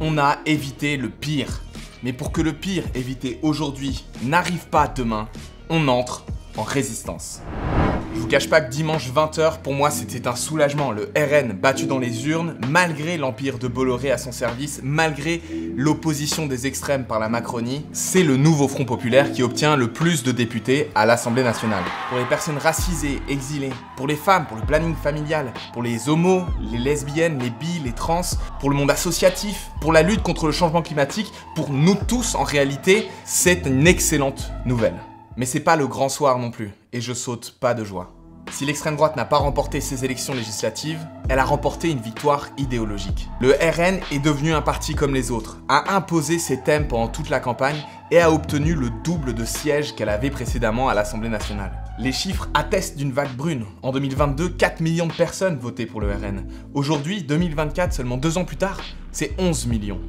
On a évité le pire. Mais pour que le pire évité aujourd'hui n'arrive pas demain, on entre en résistance. Je vous cache pas que dimanche 20h, pour moi c'était un soulagement. Le RN battu dans les urnes, malgré l'empire de Bolloré à son service, malgré l'opposition des extrêmes par la Macronie, c'est le nouveau Front Populaire qui obtient le plus de députés à l'Assemblée nationale. Pour les personnes racisées, exilées, pour les femmes, pour le planning familial, pour les homos, les lesbiennes, les bi, les trans, pour le monde associatif, pour la lutte contre le changement climatique, pour nous tous en réalité, c'est une excellente nouvelle. Mais c'est pas le grand soir non plus, et je saute pas de joie. Si l'extrême droite n'a pas remporté ces élections législatives, elle a remporté une victoire idéologique. Le RN est devenu un parti comme les autres, a imposé ses thèmes pendant toute la campagne et a obtenu le double de sièges qu'elle avait précédemment à l'Assemblée nationale. Les chiffres attestent d'une vague brune. En 2022, 4 millions de personnes votaient pour le RN. Aujourd'hui, 2024, seulement 2 ans plus tard, c'est 11 millions.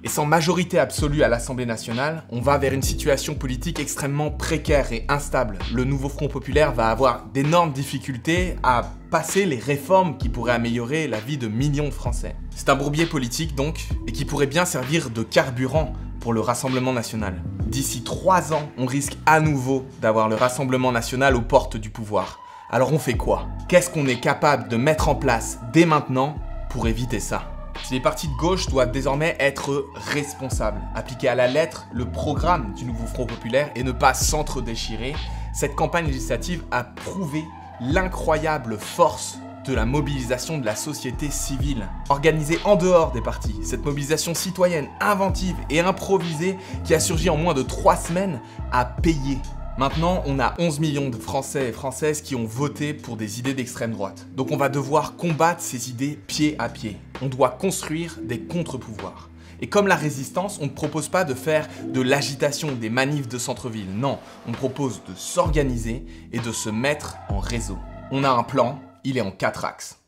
Et sans majorité absolue à l'Assemblée nationale, on va vers une situation politique extrêmement précaire et instable. Le nouveau Front Populaire va avoir d'énormes difficultés à passer les réformes qui pourraient améliorer la vie de millions de Français. C'est un bourbier politique donc, et qui pourrait bien servir de carburant pour le Rassemblement national. D'ici 3 ans, on risque à nouveau d'avoir le Rassemblement national aux portes du pouvoir. Alors on fait quoi? Qu'est-ce qu'on est capable de mettre en place dès maintenant pour éviter ça? Si les partis de gauche doivent désormais être responsables, appliquer à la lettre le programme du nouveau Front Populaire et ne pas s'entre-déchirer, cette campagne législative a prouvé l'incroyable force de la mobilisation de la société civile. Organisée en dehors des partis, cette mobilisation citoyenne, inventive et improvisée qui a surgi en moins de 3 semaines a payé. Maintenant, on a 11 millions de Français et Françaises qui ont voté pour des idées d'extrême droite. Donc on va devoir combattre ces idées pied à pied. On doit construire des contre-pouvoirs. Et comme la résistance, on ne propose pas de faire de l'agitation, des manifs de centre-ville. Non, on propose de s'organiser et de se mettre en réseau. On a un plan, il est en 4 axes.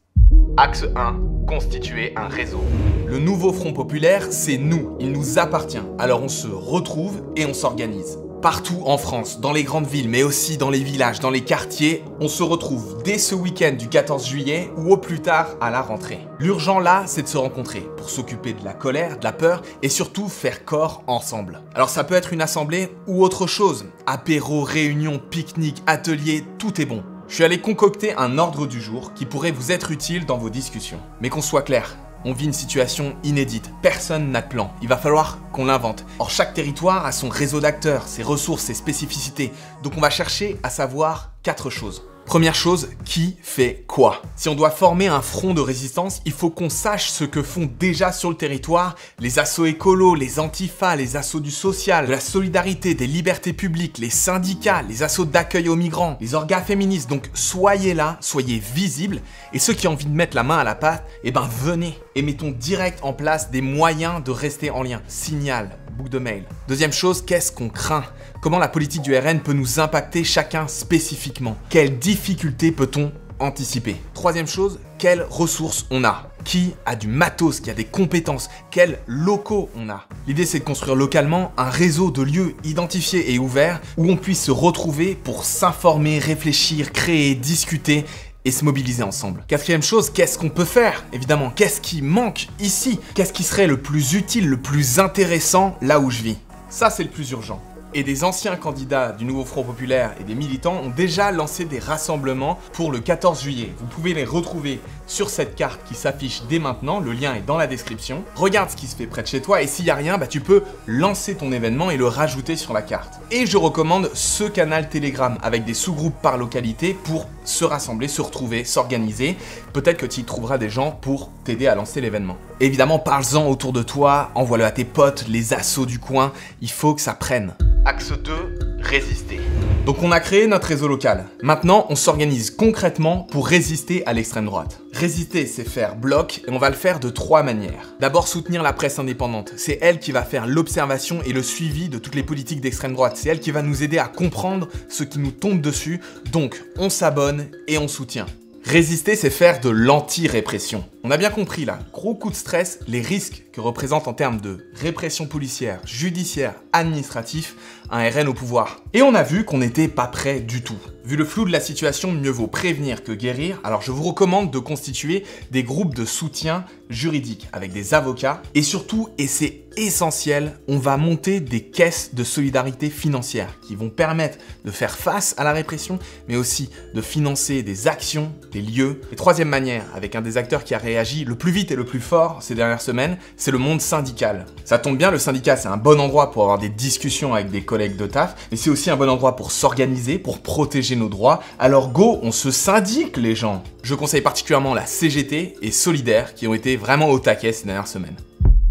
Axe 1, constituer un réseau. Le nouveau Front Populaire, c'est nous, il nous appartient. Alors on se retrouve et on s'organise. Partout en France, dans les grandes villes, mais aussi dans les villages, dans les quartiers, on se retrouve dès ce week-end du 14 juillet ou au plus tard à la rentrée. L'urgent là, c'est de se rencontrer pour s'occuper de la colère, de la peur et surtout faire corps ensemble. Alors ça peut être une assemblée ou autre chose. Apéro, réunion, pique-nique, atelier, tout est bon. Je suis allé concocter un ordre du jour qui pourrait vous être utile dans vos discussions. Mais qu'on soit clair, on vit une situation inédite, personne n'a de plan, il va falloir qu'on l'invente. Or chaque territoire a son réseau d'acteurs, ses ressources, ses spécificités, donc on va chercher à savoir 4 choses. Première chose, qui fait quoi? Si on doit former un front de résistance, il faut qu'on sache ce que font déjà sur le territoire les assos écolos, les antifas, les assos du social, de la solidarité, des libertés publiques, les syndicats, les assos d'accueil aux migrants, les orgas féministes. Donc soyez là, soyez visibles, et ceux qui ont envie de mettre la main à la pâte, eh ben venez et mettons direct en place des moyens de rester en lien. Signal, boucle de mail. Deuxième chose, qu'est-ce qu'on craint? Comment la politique du RN peut nous impacter chacun spécifiquement? Quelles difficultés peut-on anticiper? Troisième chose, quelles ressources on a? Qui a du matos, qui a des compétences? Quels locaux on a? L'idée c'est de construire localement un réseau de lieux identifiés et ouverts où on puisse se retrouver pour s'informer, réfléchir, créer, discuter et se mobiliser ensemble. Quatrième chose, qu'est-ce qu'on peut faire? Évidemment, qu'est-ce qui manque ici? Qu'est-ce qui serait le plus utile, le plus intéressant là où je vis? Ça c'est le plus urgent. Et des anciens candidats du nouveau Front Populaire et des militants ont déjà lancé des rassemblements pour le 14 juillet. Vous pouvez les retrouver sur cette carte qui s'affiche dès maintenant, le lien est dans la description. Regarde ce qui se fait près de chez toi et s'il n'y a rien, tu peux lancer ton événement et le rajouter sur la carte. Et je recommande ce canal Telegram avec des sous-groupes par localité pour se rassembler, se retrouver, s'organiser. Peut-être que tu y trouveras des gens pour t'aider à lancer l'événement. Évidemment, parle-en autour de toi, envoie-le à tes potes, les assos du coin, il faut que ça prenne. Axe 2, résister. Donc on a créé notre réseau local. Maintenant, on s'organise concrètement pour résister à l'extrême droite. Résister, c'est faire bloc et on va le faire de 3 manières. D'abord, soutenir la presse indépendante. C'est elle qui va faire l'observation et le suivi de toutes les politiques d'extrême droite. C'est elle qui va nous aider à comprendre ce qui nous tombe dessus. Donc, on s'abonne et on soutient. Résister, c'est faire de l'anti-répression. On a bien compris là, gros coup de stress, les risques que que représente en termes de répression policière, judiciaire, administratif, un RN au pouvoir. Et on a vu qu'on n'était pas prêt du tout. Vu le flou de la situation, mieux vaut prévenir que guérir, alors je vous recommande de constituer des groupes de soutien juridique avec des avocats et surtout, et c'est essentiel, on va monter des caisses de solidarité financière qui vont permettre de faire face à la répression, mais aussi de financer des actions, des lieux. Et troisième manière, avec un des acteurs qui a réagi le plus vite et le plus fort ces dernières semaines, c'est le monde syndical. Ça tombe bien, le syndicat c'est un bon endroit pour avoir des discussions avec des collègues de taf, mais c'est aussi un bon endroit pour s'organiser, pour protéger nos droits. Alors go, on se syndique les gens. Je conseille particulièrement la CGT et Solidaire qui ont été vraiment au taquet ces dernières semaines.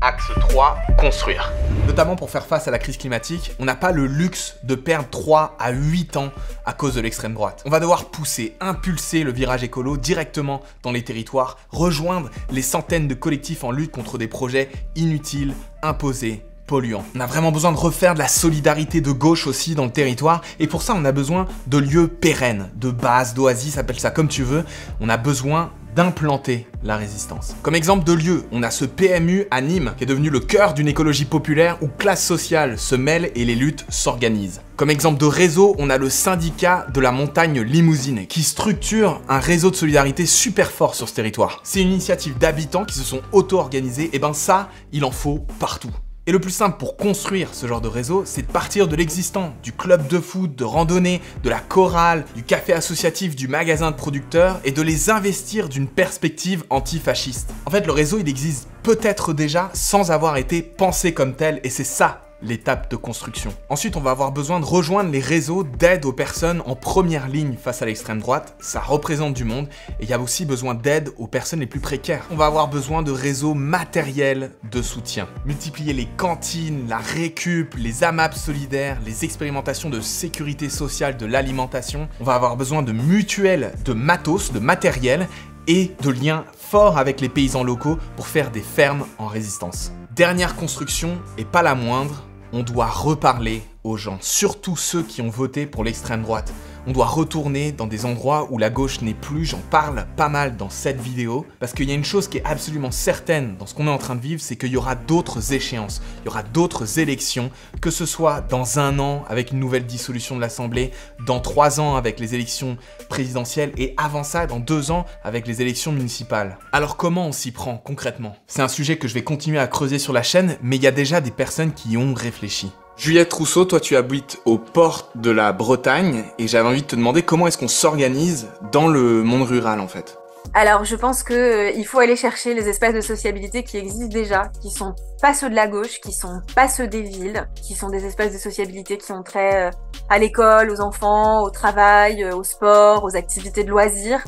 Axe 3, construire. Notamment pour faire face à la crise climatique, on n'a pas le luxe de perdre 3 à 8 ans à cause de l'extrême droite. On va devoir pousser, impulser le virage écolo directement dans les territoires, rejoindre les centaines de collectifs en lutte contre des projets inutiles, imposés, polluants. On a vraiment besoin de refaire de la solidarité de gauche aussi dans le territoire et pour ça on a besoin de lieux pérennes, de bases, d'oasis, appelle ça comme tu veux. On a besoin d'implanter la résistance. Comme exemple de lieu, on a ce PMU à Nîmes qui est devenu le cœur d'une écologie populaire où classes sociales se mêlent et les luttes s'organisent. Comme exemple de réseau, on a le syndicat de la montagne Limousine qui structure un réseau de solidarité super fort sur ce territoire. C'est une initiative d'habitants qui se sont auto-organisés, et ben ça, il en faut partout. Et le plus simple pour construire ce genre de réseau, c'est de partir de l'existant, du club de foot, de randonnée, de la chorale, du café associatif, du magasin de producteurs, et de les investir d'une perspective antifasciste. En fait, le réseau, il existe peut-être déjà sans avoir été pensé comme tel, et c'est ça l'étape de construction. Ensuite, on va avoir besoin de rejoindre les réseaux d'aide aux personnes en première ligne face à l'extrême droite. Ça représente du monde et il y a aussi besoin d'aide aux personnes les plus précaires. On va avoir besoin de réseaux matériels de soutien. Multiplier les cantines, la récup, les AMAP solidaires, les expérimentations de sécurité sociale, de l'alimentation. On va avoir besoin de mutuelles, de matos, de matériel et de liens forts avec les paysans locaux pour faire des fermes en résistance. Dernière construction, et pas la moindre, on doit reparler aux gens, surtout ceux qui ont voté pour l'extrême droite. On doit retourner dans des endroits où la gauche n'est plus, j'en parle pas mal dans cette vidéo, parce qu'il y a une chose qui est absolument certaine dans ce qu'on est en train de vivre, c'est qu'il y aura d'autres échéances, il y aura d'autres élections, que ce soit dans 1 an avec une nouvelle dissolution de l'Assemblée, dans 3 ans avec les élections présidentielles, et avant ça, dans 2 ans avec les élections municipales. Alors comment on s'y prend concrètement? C'est un sujet que je vais continuer à creuser sur la chaîne, mais il y a déjà des personnes qui y ont réfléchi. Juliette Rousseau, toi tu habites aux portes de la Bretagne et j'avais envie de te demander comment est-ce qu'on s'organise dans le monde rural en fait. Alors, je pense que il faut aller chercher les espaces de sociabilité qui existent déjà, qui sont pas ceux de la gauche, qui sont pas ceux des villes, qui sont des espaces de sociabilité qui ont trait à l'école, aux enfants, au travail, au sport, aux activités de loisirs.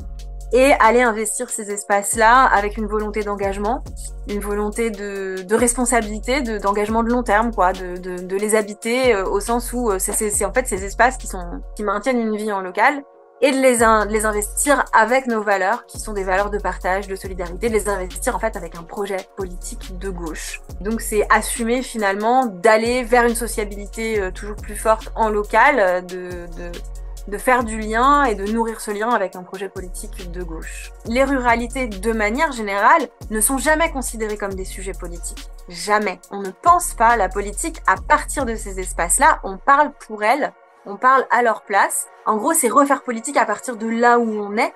Et aller investir ces espaces-là avec une volonté d'engagement, une volonté de responsabilité, d'engagement de long terme, quoi, de les habiter au sens où c'est en fait ces espaces qui maintiennent une vie en local et de les investir avec nos valeurs, qui sont des valeurs de partage, de solidarité, de les investir en fait avec un projet politique de gauche. Donc c'est assumer finalement d'aller vers une sociabilité toujours plus forte en local, de faire du lien et de nourrir ce lien avec un projet politique de gauche. Les ruralités, de manière générale, ne sont jamais considérées comme des sujets politiques. Jamais. On ne pense pas la politique à partir de ces espaces-là, on parle pour elles, on parle à leur place. En gros, c'est refaire politique à partir de là où on est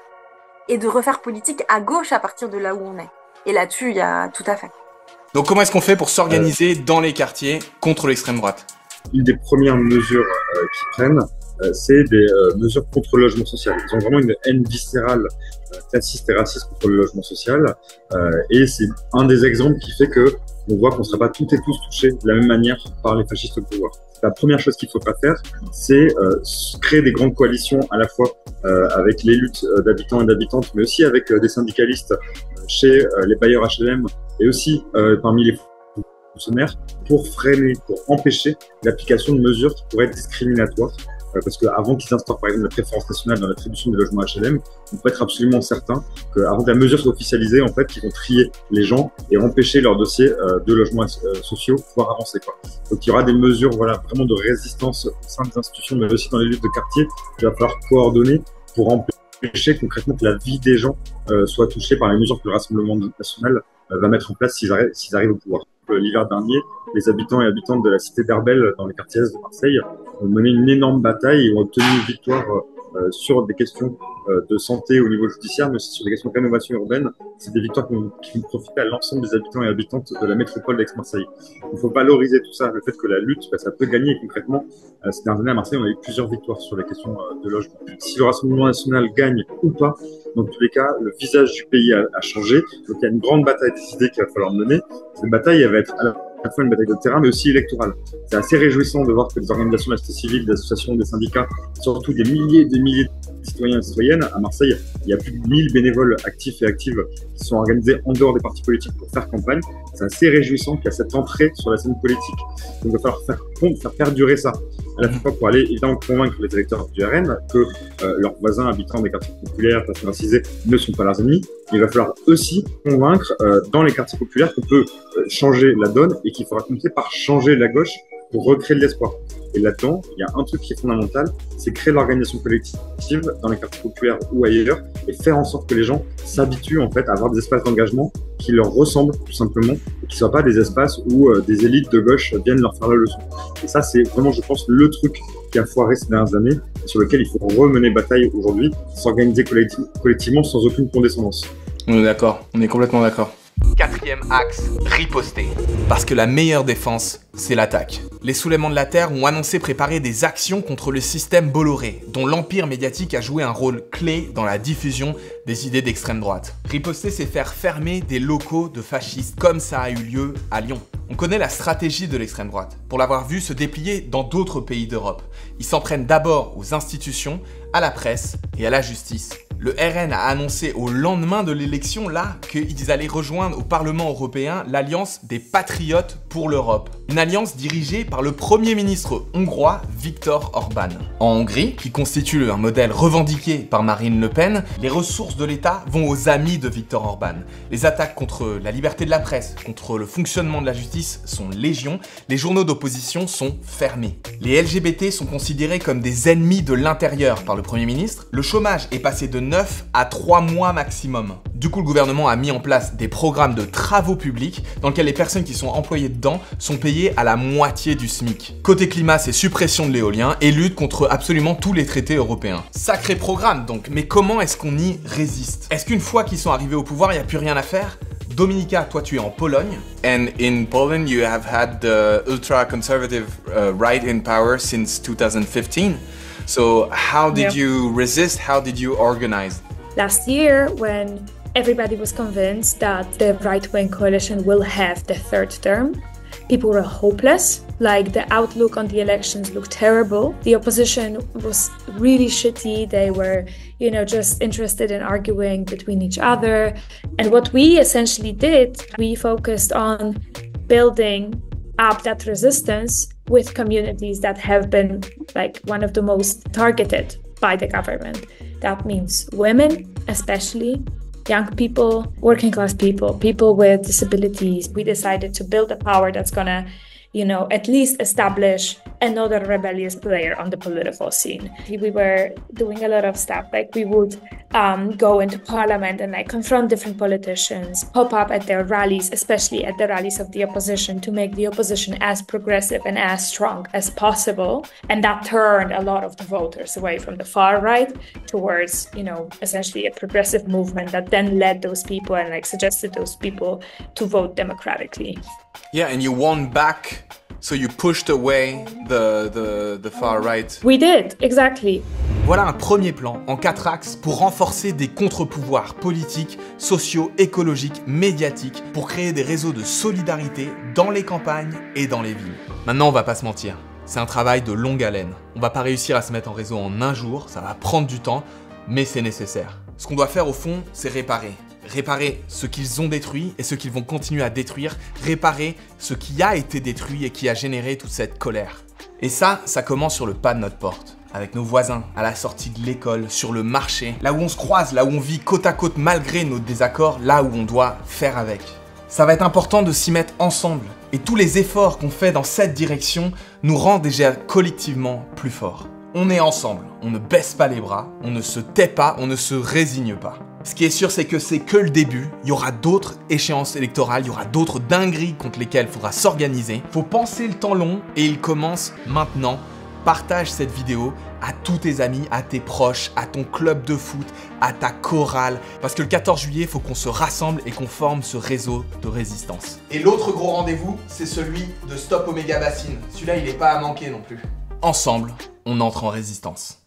et de refaire politique à gauche à partir de là où on est. Et là-dessus, il y a tout à fait. Donc comment est-ce qu'on fait pour s'organiser dans les quartiers contre l'extrême droite? Une des premières mesures qu'ils prennent, c'est des mesures contre le logement social. Ils ont vraiment une haine viscérale, classiste et raciste contre le logement social. Et c'est un des exemples qui fait que on voit qu'on ne sera pas toutes et tous touchés de la même manière par les fascistes au pouvoir. La première chose qu'il ne faut pas faire, c'est créer des grandes coalitions à la fois avec les luttes d'habitants et d'habitantes, mais aussi avec des syndicalistes chez les bailleurs HLM et aussi parmi les fonctionnaires pour freiner, pour empêcher l'application de mesures qui pourraient être discriminatoires. Parce qu'avant qu'ils instaurent par exemple la préférence nationale dans l'attribution des logements HLM, on peut être absolument certain qu'avant que la mesure soit officialisée, en fait, ils vont trier les gens et empêcher leur dossier de logements sociaux pouvoir avancer, quoi. Donc il y aura des mesures, voilà, vraiment de résistance au sein des institutions, mais aussi dans les luttes de quartier qu'il va falloir coordonner pour empêcher concrètement que la vie des gens soit touchée par les mesures que le Rassemblement national va mettre en place s'ils arrivent au pouvoir. l'hiver dernier, les habitants et habitantes de la cité d'Herbel, dans les quartiers est de Marseille, ont mené une énorme bataille et ont obtenu une victoire sur des questions de santé au niveau judiciaire, mais aussi sur des questions de rénovation urbaine. C'est des victoires qui vont profiter à l'ensemble des habitants et habitantes de la métropole d'Aix-Marseille. Il faut valoriser tout ça, le fait que la lutte, ça peut gagner. Et concrètement, ces dernières années à Marseille, on a eu plusieurs victoires sur les questions de logement. Si le Rassemblement national gagne ou pas, dans tous les cas, le visage du pays a changé. Donc il y a une grande bataille décidée qu'il va falloir mener. Cette bataille, elle va être à la fois une bataille de terrain, mais aussi électorale. C'est assez réjouissant de voir que des organisations de la société civile, des associations, des syndicats, surtout des milliers et des milliers de citoyens et citoyennes. À Marseille, il y a plus de 1000 bénévoles actifs et actives qui sont organisés en dehors des partis politiques pour faire campagne. C'est assez réjouissant qu'il y a cette entrée sur la scène politique. Donc il va falloir faire perdurer ça. À la fois pour aller évidemment convaincre les électeurs du RN que leurs voisins habitants des quartiers populaires, personnes racisées, ne sont pas leurs ennemis. Il va falloir aussi convaincre dans les quartiers populaires qu'on peut changer la donne et qu'il faudra commencer par changer la gauche pour recréer de l'espoir. Et là-dedans, il y a un truc qui est fondamental, c'est créer l'organisation collective dans les quartiers populaires ou ailleurs et faire en sorte que les gens s'habituent en fait à avoir des espaces d'engagement qui leur ressemblent tout simplement et qui ne soient pas des espaces où des élites de gauche viennent leur faire la leçon. Et ça, c'est vraiment, je pense, le truc qui a foiré ces dernières années et sur lequel il faut remener bataille aujourd'hui, s'organiser collectivement sans aucune condescendance. On est d'accord, on est complètement d'accord. Quatrième axe, riposter. Parce que la meilleure défense, c'est l'attaque. Les soulèvements de la Terre ont annoncé préparer des actions contre le système Bolloré, dont l'empire médiatique a joué un rôle clé dans la diffusion des idées d'extrême droite. Riposter, c'est faire fermer des locaux de fascistes, comme ça a eu lieu à Lyon. On connaît la stratégie de l'extrême droite, pour l'avoir vu se déplier dans d'autres pays d'Europe. Ils s'en prennent d'abord aux institutions, à la presse et à la justice. Le RN a annoncé au lendemain de l'élection là qu'ils allaient rejoindre au Parlement européen l'Alliance des Patriotes pour l'Europe. Une alliance dirigée par le Premier ministre hongrois Viktor Orban. En Hongrie, qui constitue un modèle revendiqué par Marine Le Pen, les ressources de l'État vont aux amis de Viktor Orban. Les attaques contre la liberté de la presse, contre le fonctionnement de la justice sont légion, les journaux d'opposition sont fermés. Les LGBT sont considérés comme des ennemis de l'intérieur par le Premier ministre, le chômage est passé de 9 à 3 mois maximum. Du coup, le gouvernement a mis en place des programmes de travaux publics dans lesquels les personnes qui sont employées dedans sont payées à la moitié du SMIC. Côté climat, c'est suppression de l'éolien et lutte contre absolument tous les traités européens. Sacré programme donc, mais comment est-ce qu'on y résiste? Est-ce qu'une fois qu'ils sont arrivés au pouvoir, il n'y a plus rien à faire? Dominika, toi tu es en Pologne. And in Poland you have had the ultra-conservative right in power since 2015. So how did you resist? How did you organize? Last year, when everybody was convinced that the right-wing coalition will have the third term, people were hopeless. Like, the outlook on the elections looked terrible. The opposition was really shitty. They were, just interested in arguing between each other. And what we essentially did, we focused on building up that resistance with communities that have been like one of the most targeted by the government. That means women, especially, young people, working class people, people with disabilities. We decided to build a power that's gonna, at least establish another rebellious player on the political scene. We were doing a lot of stuff, like we would go into parliament and confront different politicians, pop up at their rallies, especially at the rallies of the opposition, to make the opposition as progressive and as strong as possible. And that turned a lot of the voters away from the far right towards, essentially a progressive movement that then led those people and suggested those people to vote democratically. Yeah, and you won back. So you pushed away the far right. We did, exactly. Voilà un premier plan en 4 axes pour renforcer des contre-pouvoirs politiques, sociaux, écologiques, médiatiques, pour créer des réseaux de solidarité dans les campagnes et dans les villes. Maintenant, on va pas se mentir, c'est un travail de longue haleine. On va pas réussir à se mettre en réseau en un jour, ça va prendre du temps, mais c'est nécessaire. Ce qu'on doit faire au fond, c'est réparer. Réparer ce qu'ils ont détruit et ce qu'ils vont continuer à détruire, réparer ce qui a été détruit et qui a généré toute cette colère. Et ça commence sur le pas de notre porte, avec nos voisins, à la sortie de l'école, sur le marché, là où on se croise, là où on vit côte à côte malgré nos désaccords, là où on doit faire avec. Ça va être important de s'y mettre ensemble, et tous les efforts qu'on fait dans cette direction nous rendent déjà collectivement plus forts. On est ensemble, on ne baisse pas les bras, on ne se tait pas, on ne se résigne pas. Ce qui est sûr, c'est que c'est que le début. Il y aura d'autres échéances électorales, il y aura d'autres dingueries contre lesquelles il faudra s'organiser. Faut penser le temps long et il commence maintenant. Partage cette vidéo à tous tes amis, à tes proches, à ton club de foot, à ta chorale. Parce que le 14 juillet, il faut qu'on se rassemble et qu'on forme ce réseau de résistance. Et l'autre gros rendez-vous, c'est celui de Stop Oméga Bassine. Celui-là, il n'est pas à manquer non plus. Ensemble, on entre en résistance.